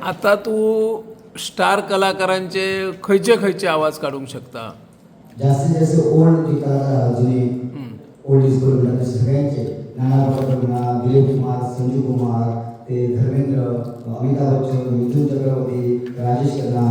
आता तू स्टार कलाकारांचे खयचे खयचे आवाज काढूंक शकता? जास्तीत जास्त ओल्ड जे कलाकार जुने ओल्ड इज गोल्ड म्हणजे सगळ्यांचे नाना पाटेकर, दिलीप कुमार, संजू कुमार, ते धर्मेंद्र, अमिताभ बच्चन, मिथुन चक्रवर्ती, राजेश खन्ना,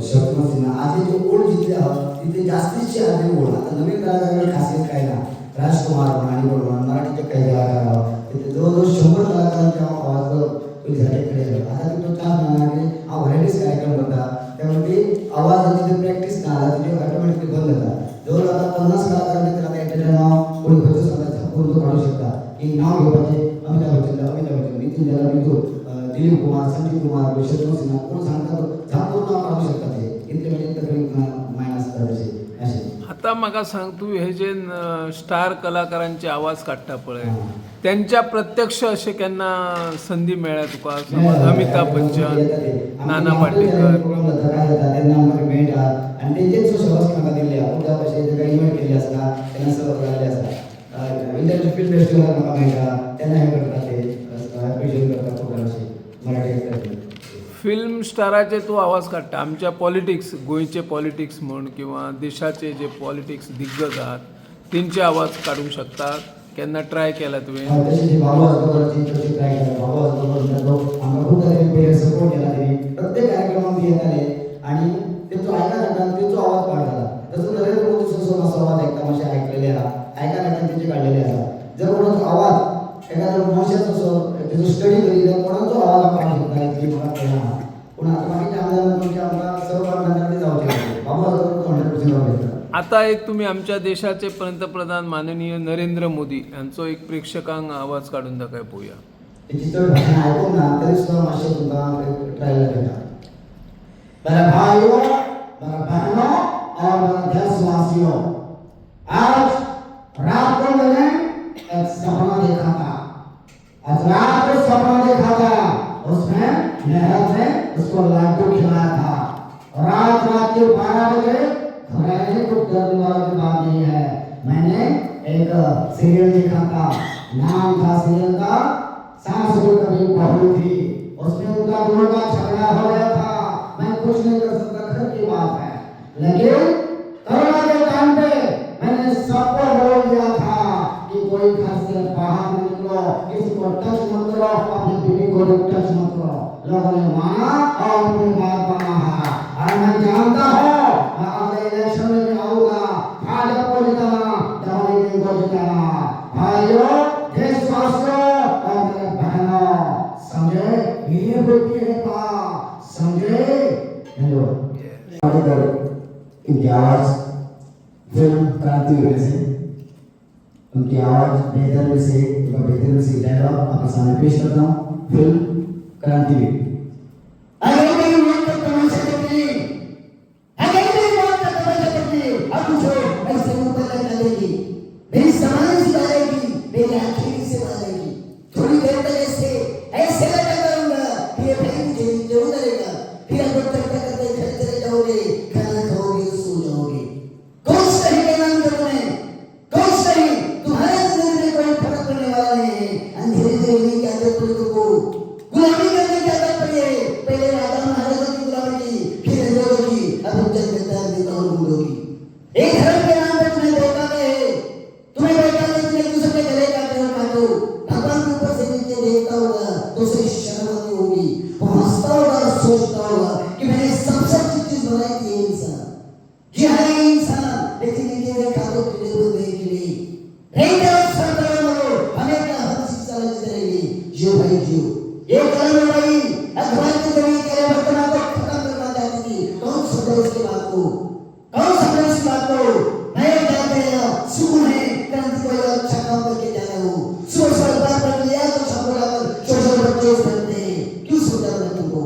शत्रुघ्न सिन्हा असे जे ओल्ड जिथे आहात तिथे जास्तीचे आधी ओल्ड. आता नवीन कलाकारांची खासियत काय ना, राजकुमार आणि बरोबर मराठीचे काही कलाकार आहोत तिथे जवळजवळ 100 कलाकारांच्या आवाज झालेकडे आहे. आता तो चान्स मिळाला हा व्हरायटीज कार्यक्रम होता त्यामुळे आवाजाची जर प्रॅक्टिस ना आला तिथे ऑटोमॅटिकली बंद होता. जवळ आता 50 कलाकारांचे तर आता एकट्याचं नाव कोणी खर्च सांगता छापून तो काढू शकता की नाव घेऊ पाहिजे अमिताभ बच्चन, नितीन जला दिलीप कुमार, संजीव कुमार, शत्रुघ्न सिन्हा कोण सांगता छापून नाव काढू शकता ते इतके म्हणजे तकलीफ मायनस करायचे असे. आता म्हाका सांग, तू हे जे स्टार कलाकारांचे आवाज काढता पळय त्यांच्या प्रत्यक्ष असे केन्ना संधी मेळ्ळ्या तुका? समज अमिताभ बच्चन, नाना पाटेकर आणि तेजेच सहज म्हाका दिल्ले उद्या कशें तेका इव्हेंट केल्ली आसता तेन्ना सहज लागले आसता. इंटरनॅशनल फिल्म फेस्टिवल म्हाका मेळटा तेन्ना हे करता ते एप्रिशिएट करता प्रोग्राम अशे मराठी फिल्म स्टाराचे तू आवाज काढता. आमच्या पॉलिटिक्स, गोयचे पॉलिटिक्स म्हण किंवा देशाचे जे पॉलिटिक्स दिग्गज आहात तेंचे आवाज काढूंक शकता. केन्ना ट्राय केला तुवें? तशी बाबू आजोबाची तशी ट्राय केला. बाबू आजोबा आमकां खूप पहिले सपोर्ट केला त्यांनी प्रत्येक कार्यक्रमात येताले आणि तेचो आयका नाटकान तेचो आवाज काढला. तसं नरेंद्र मोदी सो मातसो आवाज ऐकता मातशें आयकलेले आहा, आयका नाटकान तेचे काडलेले आहा. जर कोणाचो आवाज एखाद्या मनशाचो असो तेचो स्टडी करी जाल्यार कोणाचो आवाज काडूंक शकता इतली म्हाका कळना. पूण आता बाकीच्या आमदारांचे आमकां सर्व कारणांनी जावचें बाबू आजोबा 100% आवाज येता. आता एक तुम्ही आमच्या देशाचे पंतप्रधान माननीय नरेंद्र मोदी यांचो एक प्रेक्षकांक आवाज काढून दाखय पळोवया. तेची चड भाशा आयकूंक ना तरी सुद्दां मातशें तुमकां ट्रायल करता. मेरे भाइयों, मेरे बहनों और मेरे देशवासियों, आज रात को मैंने एक सपना देखा था. आज रात को सपना देखा था, उसमें नहर में उसको लड्डू खिलाया था. रात के 12 बजे घबराने को डरने वाला की बात नहीं है. मैंने एक सीरियल देखा था, नाम था सीरियल का सास को कभी बहू थी. उसमें उनका दोनों का झगड़ा हो गया था. मैं कुछ नहीं कर सकता, घर की बात है. लेकिन कोरोना के टाइम पे मैंने सबको बोल दिया था कि कोई घर से बाहर न निकलो, किसी को टच मत करो, अपनी बीवी को भी टच मत करो. लोगों ने माना और अपनी बात माना है. और मैं जानता हूँ मैं अगले इलेक्शन में भी आऊंगा. भाजपा को जिताना, डबल को जिताना. भाइयों, देशवासियों और मेरे बहनों, समझे ये होती है बात, समझे. हेलो इनकी आवाज फिल्म क्रांतिवीर से उनकी आवाज बेहतर से डायलॉग आपके सामने पेश करता हूँ. फिल्म क्रांतिवीर. मेरी समाने से डालेगी, मेरी आखिरी से डालेगी. थोड़ी देर तक ऐसे लगा करूंगा कि ये भाई मुझे जरूर करेगा. फिर आप करते करते घर चले जाओगे, खाना खाओगे, सो जाओगे. कौन सही के नाम पर तुम्हें कौन सही तुम्हारे जिंदगी में कोई फर्क पड़ने वाला नहीं है. अंधेरे रहने की आदत पड़ी तुमको, गुलामी करने की आदत पड़ी है. पहले राजा महाराजा की गुलामी की, फिर अंग्रेजों की, अब जनता नेता और गुंडों की. एक धर्म के नाम पर तुम्हें देखा गया, तुम्हें देखा नहीं एक दूसरे के गले काटे और काटो. भगवान के ऊपर से नीचे देखता होगा तो उसे शर्म आती होगी, वो हंसता होगा और सोचता होगा कि मैंने सबसे अच्छी चीज बनाई थी इंसान. ये है इंसान, लेकिन इनके देखा तो किले को देख ली नहीं तो सरकार मरो हमें क्या हद शिक्षा लगी रहेगी. जियो भाई जियो. ये कलम भाई अखबार की जरिए के वर्तमान को खत्म करना चाहती थी. कौन समझे इसकी बात को, कौन समझे इस बात को. मैं कहते हैं सुकून है क्रांति को अच्छा काम करके जा रहा हूँ. सोशल बात कर लिया तो सब बराबर सोशल बच्चे करते हैं. क्यों सोचा मैं तुमको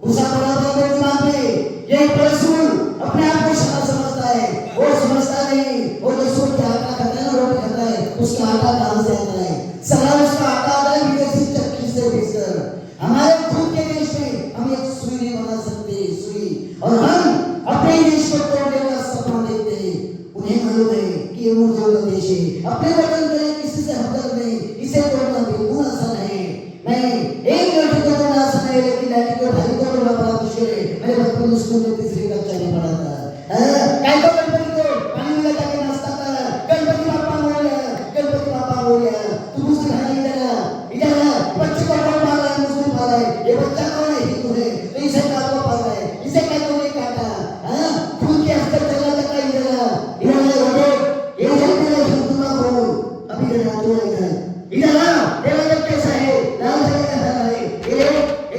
उसा बराबर मेरे दिमाग में ये परसुल अपने आप को समझता है. वो समझता नहीं, वो जो सोच के आटा खाता है ना, रोटी खाता है, उसका आटा कहाँ से आता है? साला उसका आटा आता है विदेशी चक्की से बेचकर. हमारे खुद के देश में हम एक सुई नहीं बना सकते, सुई. और हम अपने देश को तोड़ने का सपना देखते हैं. उन्हें मालूम है कि ये मुर्दों का देश है. अपने वतन के लिए किसी से हमदर्द नहीं, इसे तोड़ना बिल्कुल आसान है. मैं एक लड़की को तोड़ना आसान है, लेकिन लड़की को मैंने बचपन स्कूल में तीसरी कक्षा में पढ़ा था। काय को गणपति को पानी में लगा के नाचता था, गणपति बाप्पा मोरया, गणपति बाप्पा मोरया। तू मुस्लिम है इधर बच्चे को कौन मार रहा है? मुस्लिम मार रहा है। ये बच्चा कौन है? हिंदू है। तो इसे काट को मार रहा है, इसे काय को नहीं काटा? खून के अस्तर चला जाता है इधर ये जलते हैं हिंदू का खून। अभी इधर आ तो इधर तेरा जब कैसा है? लाल रंग का है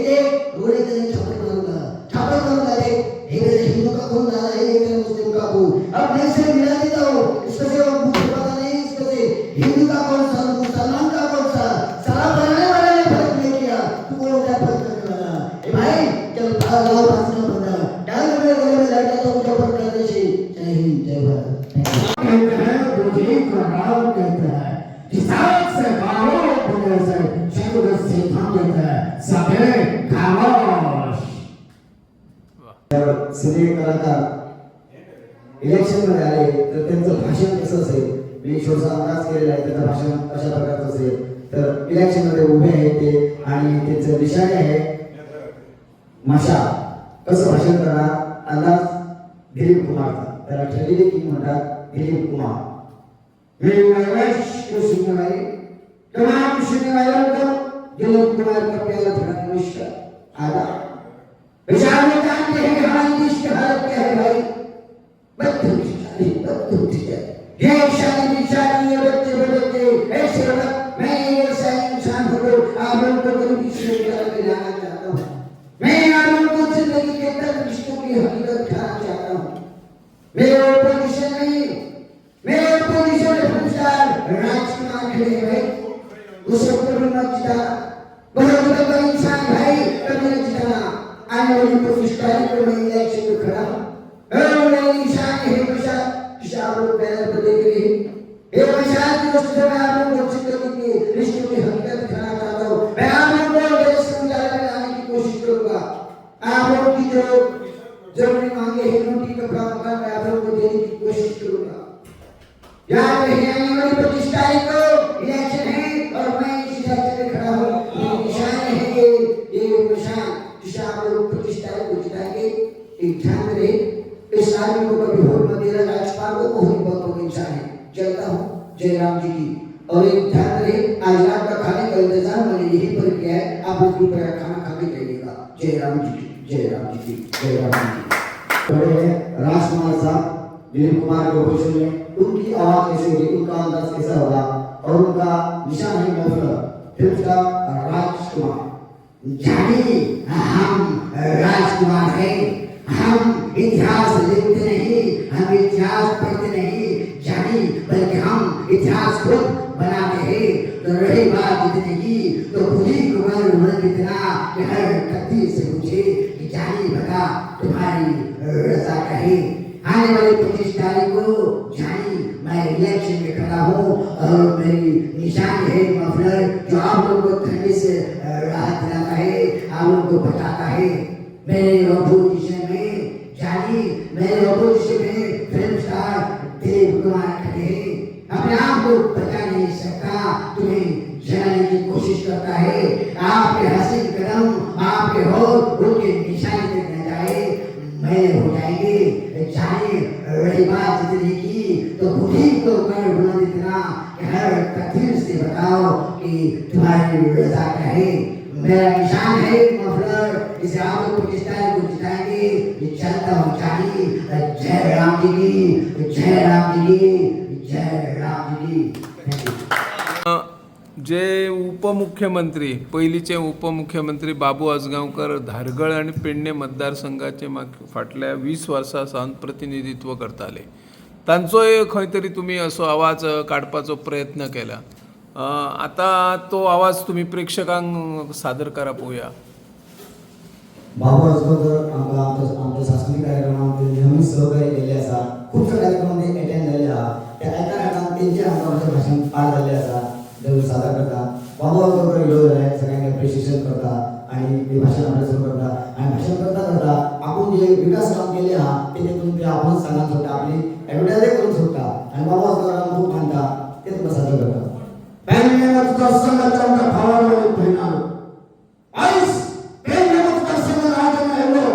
ये घोड़े के छापड़ मारूंगा रे। ये मेरे हिंदू का खून डाला है, ये मेरे मुस्लिम का खून। अब मैं इसे मिला देता हूँ, इसको से मुझे पता नहीं इसको से हिंदू का कौन सा मुसलमान का कौन सा। सारा बनाने वाले ने फर्क नहीं किया, तू कौन होता है फर्क करने वाला? ए भाई चल लाओ भाषण बंदा डाल मेरे गले में लड़का तो मुझे ऊपर कर दे। जय हिंद जय भारत। कहते हैं बुद्धि का नाम कहते हैं किसान से गाँव बोले से शब्द से थाम देते हैं सबे खामोश। सिने कलाकार इलेक्शन मध्ये आले तर त्यांचं भाषण कसं असेल? मी छोटा अंदाज केलेला आहे त्याचं भाषण अशा प्रकारचं असेल. तर इलेक्शन मध्ये उभे आहेत ते आणि त्यांचं निशाणे आहे माशा. कसं भाषण करणार? अंदाज दिलीप कुमारचा. त्याला ठरलेले की म्हणतात दिलीप कुमार. मेरे वैश को सुनने वाले तमाम सुनने वालों को दिलीप कुमार का प्यारा भरा नमस्कार आदाब। विचार में जानते हैं हमारी देश की हालत क्या है भाई? बदतमीजी है। ये शादी बिचारी ये बच्चे ऐसे वक्त मैं ऐसा इंसान हूँ आप लोगों को गरीबी से निकाल के लाना चाहता हूँ। मैं आप लोगों को जिंदगी के तक रिश्तों की हकीकत दिखाना चाहता हूँ। मेरे ओपोजिशन में राजकुमार खड़े हैं भाई, उसे कभी मत जिता। बहुत बड़ा इंसान भाई, कभी नहीं जिताना। आने वाली 25 तारीख को मैं इलेक्शन में खड़ा हूँ। मेरे निशान है हमेशा आप लोग बैनर पर देख रहे हैं। एक निशान की वजह से मैं आप लोगों को जिंदगी के रिश्तों की हकीकत दिखाना चाहता हूँ। मैं आप लोगों को देश में लाने की कोशिश करूँगा। आप लोगों की जो जरूरी मांगे हैं रोटी कपड़ा मकान मैं आप लोगों को देने की कोशिश करूँगा। याद रहे आने वाली 25 तारीख को इलेक्शन है और मैं इस इलेक्शन में खड़ा हूँ। ये निशान है ये निशान जिसे आप लोग 25 तारीख को जिताएंगे। एक ध्यान में रहे इस आदमी को कभी वोट मत देना। राज्यपाल को बहुत बहुत इंसान है। चलता हूँ जय राम जी की। और एक ध्यान में रहे आज रात का खाने का इंतजाम मैंने यही पर किया है। आप लोग भी बड़ा खाना खा के जाइएगा। जय राम जी की जय राम जी की जय राम जी की। राजकुमार साहब दिलीप कुमार के ऑपोजिशन में उनकी आवाज कैसे होगी, उनका अंदाज कैसा होगा और उनका निशान है मफलर फिल्म का राजकुमार। जानिए हम राजकुमार हैं। हम इतिहास लिखते नहीं, हम इतिहास पढ़ते नहीं जानी, बल्कि हम इतिहास खुद बनाते हैं। तो रही बात इतनी की तो खुदी कुमार उम्र कितना कि हर तकदीर से पूछे कि जानी बता तुम्हारी रजा कहे। आने वाली 25 तारीख को जानी मैं इलेक्शन में खड़ा हूँ और मेरी निशानी है मफलर जो आप लोगों को ठंडी से राहत दिलाता है, आप लोगों को बचाता है। मेरे अपोजिशन में जानी मेरे अपोजिशन में फिल्म स्टार दिलीप कुमार खड़े हैं। अपने आप को बचा नहीं सकता, तुम्हें जलाने की कोशिश करता है। आपके हसीन कदम आपके होठ उनके निशानी तक न जाए, मैंने हो जाएंगे। जाने रही बात जितनी की तो बुढ़ी को कर बुलंद इतना कि हर तकदीर से बताओ कि तुम्हारी रजा क्या है। मेरा निशान है मफलर, इसे आप लोग 25 तारीख को जिताएंगे। ये चलता हूँ जानी जय राम जी की जय राम जी की जय राम जी की। जे उपमुख्यमंत्री पहिलीचे उपमुख्यमंत्री बाबू आजगावकर धारगळ आणि पेडणे मतदारसंघाचे फाटल्या 20 वर्सां सावन प्रतिनिधित्व करताले. तांचो खंय तरी तुमी असो आवाज काडपाचो प्रयत्न केला. आता तो आवाज तुम्ही प्रेक्षकांक सादर करा पळोवया. बाबू आजगावकर आमच्या सांस्कृतिक कार्यक्रमामध्ये नेहमी सहकार्य केले आसा. खूपशा कार्यक्रमांमध्ये अटेंड झाले आहा. त्या एका कार्यक्रमात तेंचे आमचे भाषण पार झाले आसा. सादर करता बाबू आजगावकर व्हिडिओ झाले सगळ्यांना अप्रिशिएशन करता आणि ते भाषण आपल्यासमोर करता आणि भाषण करता आपण जे विकास काम केले हा ते आपण सांगत होता आपली ॲडव्हर्टाइज करून होता आणि बाबू आजगावकर खूप मानता ते तुम्हाला सादर करता. पहले मतदारसंघाचा आमचा भावाला पहिला आईस पहले मतदारसंघ राजा में लो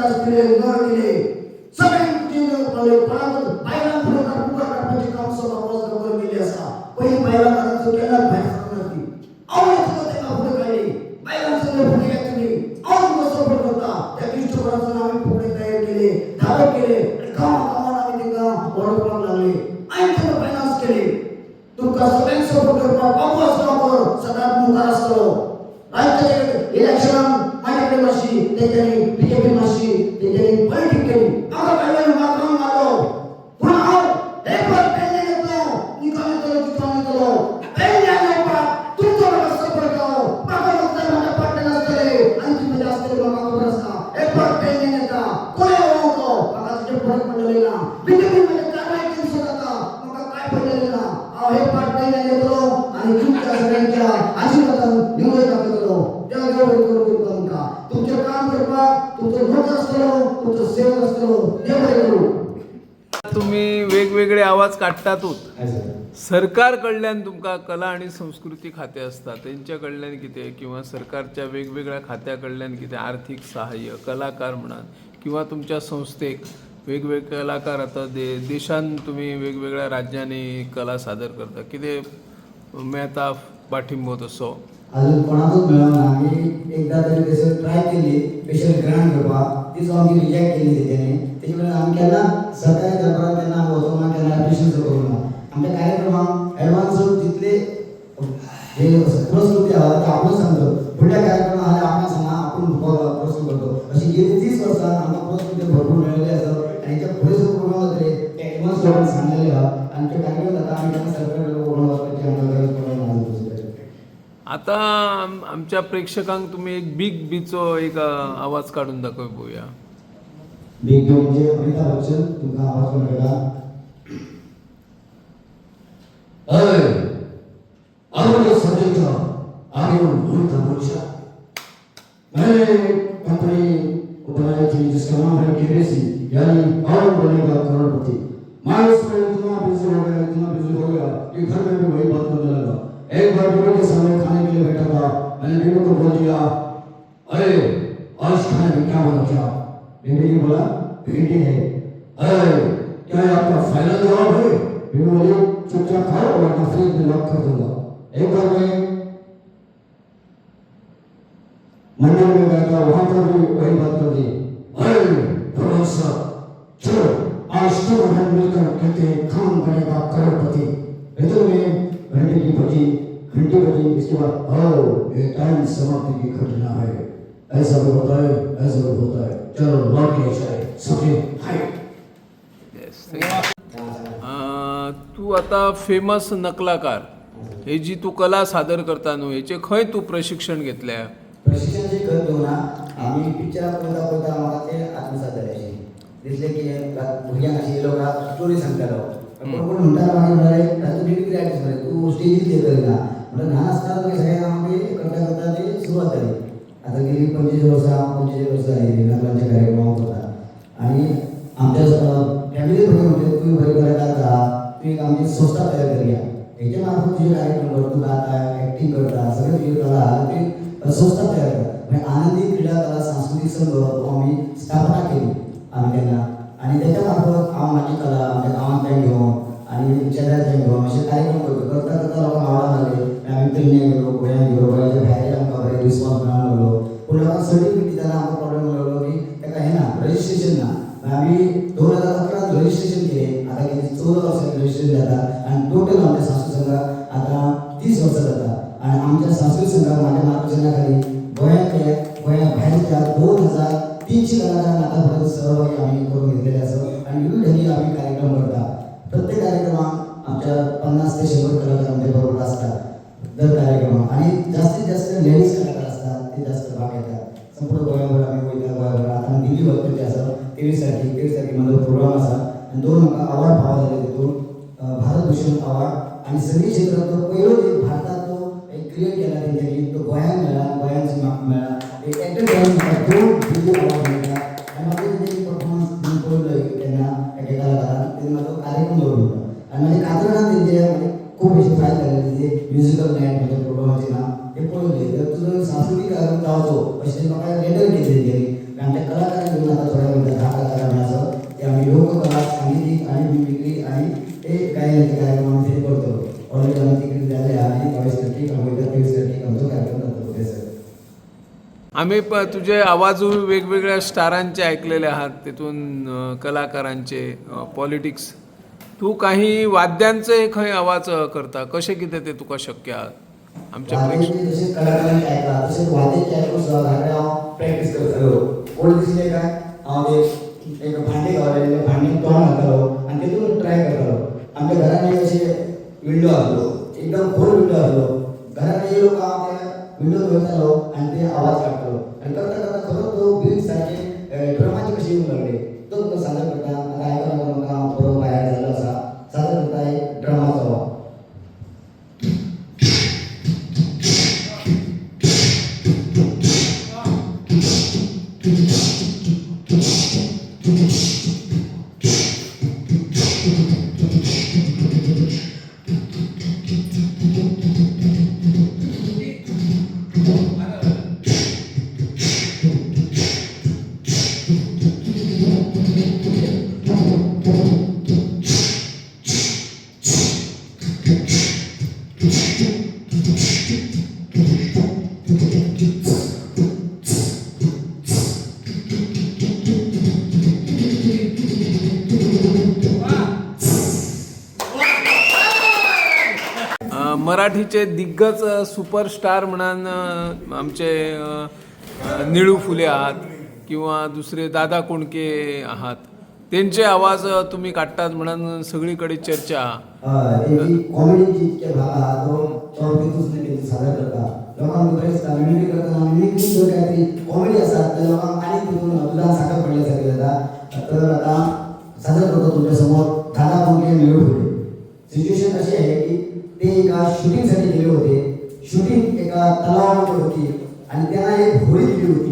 त्रास केले उगार केले सगळ्यांची फळावर बायला पुढे पुकार काढण्याची काम सभा करून केली असा पहिली बायला करायचं केला बाहेर सांगणार ती आवडत ते का पुढे काढले बायला सगळं पुढे यायचे आवड सपोर्ट होता त्या कृष्णपराचं नाव पुढे तयार केले धारक केले कामाला आम्ही ते काम ओळखू लागले आणि त्याला फायनान्स केले तुमका सगळ्यांनी सपोर्ट करता बाबू असतो सगळ्यात मुखार असतो राज्याचे इलेक्शन माझ्याकडे माशी त्याच्याने बीजेपी माशी त्याच्याने पॉलिटिक केली आम्हाला पहिल्यांदा मागून मारलो पुन्हा एक बार पहिले घेतलो निकाल केलो पहिले आलो पा तुमचा मला सपोर्ट करो बाबा लोक माझ्या पाठ्याला असले आणि तुम्ही जास्त लोकांवर असता एक बार पहिले नेता कोणी होतो बाबा तुझे फरक पडले ना बीजेपी मध्ये कारवाई केली स्वतः मग काय पडले ना हे पाठ पहिले घेतलो आणि तुमच्या सगळ्यांच्या आशीर्वादाने निवडून टाकलो त्या करून का तुमचे काम करपा तुमचं नोकर असतो तुमचं सेवक असतो देवळे करू तुम्ही वेगवेगळे आवाज काढतातूच सरकार कडल्यान तुमका कला आणि संस्कृती खाते असतात त्यांच्या कडल्यान कितें किंवा सरकारच्या वेगवेगळ्या खात्या कडल्यान कितें आर्थिक सहाय्य कलाकार म्हणात किंवा तुमच्या संस्थेक वेगवेगळे कलाकार आता देशान तुम्ही वेगवेगळ्या राज्यांनी कला सादर करता कितें मेळता पाठिंबो तसो अजून कोणाचोच मेळना आम्ही एकदा तरी तसं ट्राय केली स्पेशल ग्रांट करपाक तीच आमची रिजेक्ट केली तेच्यानी त्याच्यामुळे आम्ही केन्ना सरकारी दरबारात केन्ना वचोंक ना केन्ना एप्रिशिएट करूंक ना आमच्या कार्यक्रमाक एडवान्स जितले जे पुरस्कृती आहा ते आपण सांगतो फुडल्या कार्यक्रमाक आले आपण सांगा आपण पुरस्कृत करतो अशी गेली 30 वर्सां आमकां पुरस्कृती भरपूर मेळिल्ले आसात आणि त्या फुडें सुद्दां प्रोग्राम जातले ते एडवान्स लोकांक सांगलेले आहा आणि ते कार्यक्रम जाता आमी केन्ना सरकारी प्रोग्राम वचपाची आमकां गरज पडना आता आमच्या प्रेक्षकांक तुम्ही एक बिग बीचो एक आवाज काढून दाखव बघूया बिग बी म्हणजे अमिताभ बच्चन तुमका आवाज कोण कळटा अरे आरोग्य सज्जनचा आगे उनका मोर्चा मैंने कंपनी बनाई थी जिसका नाम है केबीसी यानी और बनेगा करोड़पति मैं उसमें इतना बिजी हो गया कि घर में भी वही बात करने लगा एक बार बीवी के सामने खाने के लिए बैठा था मैंने बीवी को बोल दिया अरे आज खाने में क्या बना क्या बीवी ने बोला भिंडी है अरे क्या ये आपका फाइनल जवाब है बीवी बोली चुपचाप खाओ वरना फ्रिज में लॉक कर दूंगा एक बार मैं मंदिर में गया था वहां पर भी वही बात कर दी अरे भरोसा चलो आज तो हम मिलकर कहते हैं काम करेगा करोड़पति इधर में घंटे की बजी घंटी बजी इसके बाद ये टाइम समाप्ति की घटना है ऐसा भी होता है ऐसा भी होता है चलो लौट के जाए सबके हाय तू आता फेमस नकलाकार हे जी तू कला सादर करता न्हू हेचे खंय तू प्रशिक्षण घेतल्या प्रशिक्षण जे करतो ना आम्ही पिक्चर पळयता पळयता म्हाका ते आत्मसात जाले अशें दिसलें की भुरग्यांक अशी लोकां स्टोरी सांगतालो कोण म्हणटा मागीर म्हणाले तूं डिग्री आर्टिस्ट मरे तूं स्टेजीर ते करिना म्हणटा ल्हान आसतना तुवें सगळ्यांक आमी करता करता ती सुरवात जाली आतां गेली 45 वर्सां जाली नकलांच्या कार्यक्रमाक करता आनी आमच्या फॅमिली भुरगे म्हणटा तुवें बरें कलाकार आहा तूं एक आमची संस्था तयार करूया हेचे मार्फत तुजे कार्यक्रम कर तूं गाता एक्टींग करता सगळें तुजी कला आहा ती संस्था तयार कर म्हणजे आनंदी क्रीडा कला सांस्कृतिक संघ तो आम्ही स्थापना केली आम्ही त्यांना आणि त्याच्या मार्फत हांव म्हाजी कला आमच्या गांवांतल्यान घेवन आनी शेजारच्यान घेवन अशे कार्यक्रम करता करता करता लोकांक आवडाक लागले आमी पेडण्यां गेलो गोंयांत गेलो गोंयाच्या भायर आमकां बरें रिस्पॉन्स मेळूंक लागलो पूण लोकांक सर्टिफिकेट दितना आमकां प्रॉब्लेम लागलो की ताका हें ना रजिस्ट्रेशन ना आमी 2011 रजिस्ट्रेशन केलें आतां कितें 14 वर्सांनी रजिस्ट्रेशन जाता आनी टोटल आमच्या सांस्कृतिक संघाक आतां 30 वर्सां जाता आणि आमच्या सांस्कृतिक संघाक माझ्या मार्गदर्शना खाली गोंया भायरच्या 2300 कलाकारांक आतापर्यंत सहभागी आम्ही करून घेतलेले असं आणि विविध ढंगी आम्ही कार्यक्रम करता प्रत्येक कार्यक्रमात आमच्या 50 ते 100 कलाकार आमच्या बरोबर असतात दर कार्यक्रमात आणि जास्तीत जास्त लेडीज कलाकार असतात ते जास्त भाग घेतात संपूर्ण गोंयाभर आम्ही वयता गोंयाभर आता दिल्ली वचपाचे आसा 23 तारखेक माझो प्रोग्राम आसा आणि 2 म्हाका अवॉर्ड फावो जाले तितून भारत भूषण अवॉर्ड आणि संगीत क्षेत्रात तो पयलो एक भारतात क्रिएट केला त्यांच्यानी तो गोंयांत मेळ्ळा गोंयांत म्हाका मेळ्ळा एक एक्टर जावन म्हाका 2 दिल्ली अवॉर्ड मेळ्ळा आनी म्हाका तेंचे परफॉर्मन्स दिवन पळयलो तेन्ना एका कलाकारान तेन्ना म्हाजो कार्यक्रम दवरलो आनी म्हाजे कातरान तेंचे म्हणजे खूब अशी फायद जाले तेंचे म्युजिकल नायट म्हज्या प्रोग्रामाचें नांव ते पळयलें तर तुजो सांस्कृतीक कार्यक्रम जावचो अशें म्हाका लेटर केली तेंच्यांनी आमच्या कलाकारांक घेवन आतां आम्ही तुझे आवाज वेगवेगळ्या स्टारांचे ऐकलेले आहात, तिथून कलाकारांचे, पॉलिटिक्स. तू काही वाद्यांचे खंय आवाज करता, कशें कितें ते तुका शक्य आहात आमच्या वाद्याचे जसे कलाकारांचे ऐकला तसेच वाद्याचे ऐकून सुद्धा घराकडे हांव प्रॅक्टीस करतालो. कोण दिसले काय हांव ते एक भांडे गावलेले भांडे तोंड घालतालो आनी तेतून ट्राय करतालो. आमच्या घरान एक अशे विंडो आसलो, एकदम खोल विंडो आसलो. घरान येयलो का हांव त्या विंडो दवरतालो आनी ते आवाज काडटालो आनी करता करता खबर तो बीट सारखे ड्रमाचे कशे येवंक लागले. तो सादर करता आतां आयकून म्हाका हांव बरो भायर जाल्लो आसा. सादर करता एक ड्रमाचो आवाज. मराठीचे दिग्गज सुपरस्टार म्हणून आमचे निळू फुले आहात किंवा दुसरे दादा कोंडके आहात, त्यांचे आवाज तुम्ही काढतात म्हणून सगळीकडे चर्चा आहा. तेजी कॉमेडीची इतके भाग आहा तो चौथीतूच नाही सादर करता. लोकांक बरेच मिमिक्री करतना मिमिक्री जो काहीतरी कॉमेडी आसा ते लोकांक आनी तितून दुधान साखर पडल्यासारखे जाता. तर आता सादर करतो तुमच्या समोर दादा कोंडके निळू फुले. सिच्युएशन अशी आहे की ते एका शूटिंगसाठी गेले होते. शूटिंग एका तलावामध्ये होती आणि त्यांना एक होळी दिली होती.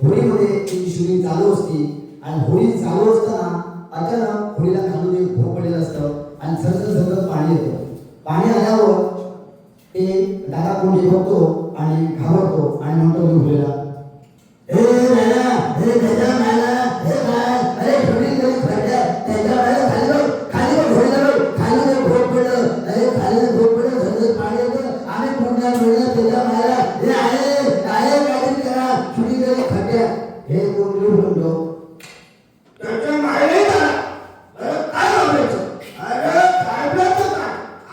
होळीमध्ये त्यांची शूटिंग चालू असती आणि होळी चालू असताना अचानक होळीला खालून एक भोग पडलेलं असतं आणि सरसर सरसर पाणी येतं. पाणी आल्यावर ते दादा कोंडके बघतो आणि घाबरतो आणि म्हणतो मी होळीला, हे नाना, हे गजा नाना, हे काय, अरे शूटिंग कधी खड्ड्या त्यांच्या वेळेला खाली होळीला खाली भोग पडलं, अरे खाली भोग पडलं, सरसर पाणी येतं, आम्ही कोणत्या वेळेला त्याच्या मायला हे आहे काहीतरी करा, शूटिंग कधी खड्ड्या. हे कोण म्हणतो त्याच्या मायला अरे काय घाबरायचं, अरे घाबरायचं का,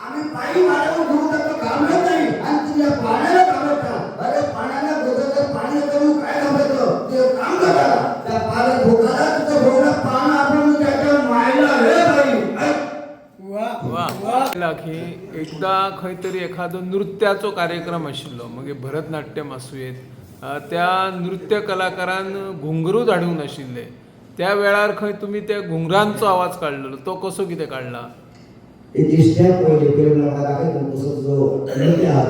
आम्ही पायी वाड्यावर घेऊन जातो, घाबरत नाही आणि तुझ्या पाण्याला घाबरता. अरे पाण्याला गोदर पाणी करून काय घाबरतो, ते काम करा त्या पाण्यात भोगाला तुझं भोगला पान आपण त्याच्या मायला हे बाई. वा की एकदा खंय तरी एखादो नृत्याचो कार्यक्रम आशिल्लो, मागीर भरतनाट्यम आसूं, त्या नृत्य कलाकारान घुंगरू धाडूंक नाशिल्ले. त्या वेळार खंय तुम्ही त्या घुंगरांचो आवाज काढलेलो, तो कसो कितें काढला? तेची स्टेप पळयली म्हाका दाखयता कसो जो नृत्य आहा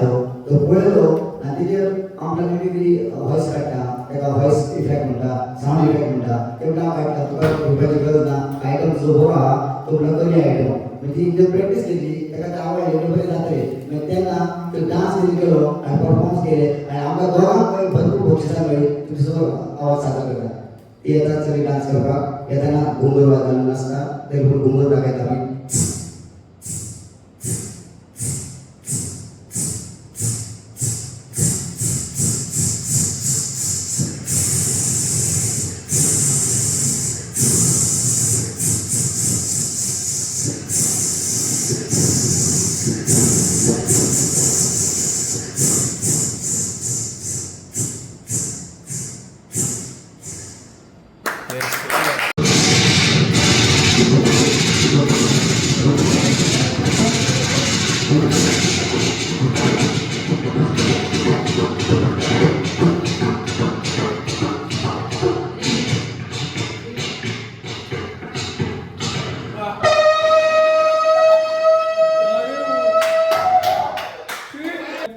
तो पळयलो आनी तेजेर आपल्या मिमिक्री व्हॉयस काडटा, तेका व्हॉयस इफेक्ट म्हणटा, सावंड इफेक्ट म्हणटा, ते हांव काडटा. तुका भुरग्याची गरज ना, आयटम जो बरो आहा तो म्हणटा कमी आयटम. ती जर प्रॅक्टीस केली तेका ते आवडले बरें जातले. मागीर तेन्ना तो डान्स बीन केलो आनी परफॉर्मन्स केले आनी आमकां दोगांक भरपूर बक्षिसां मेळ्ळी. तुमी सगळो आवाज सादर करता. ती येतात सगळी डान्स करपाक, येताना घुंगर वाजून नाचता, ते घुंगर दाखयता आमी.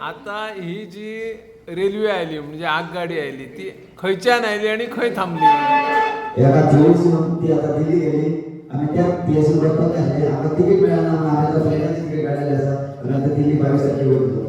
आता ही जी रेल्वे आयली म्हणजे आगगाडी आयली, ती खंयच्यान आयली आणि खंय थांबली? एका दिल्लीसून ती आता दिल्ली गेली आम्ही त्या पीएससी वरती आम्हाला तिकीट मिळालं, आम्ही आता फ्लाईटचं तिकीट काढलेलं असं आणि आता दिल्ली 22 तारखेला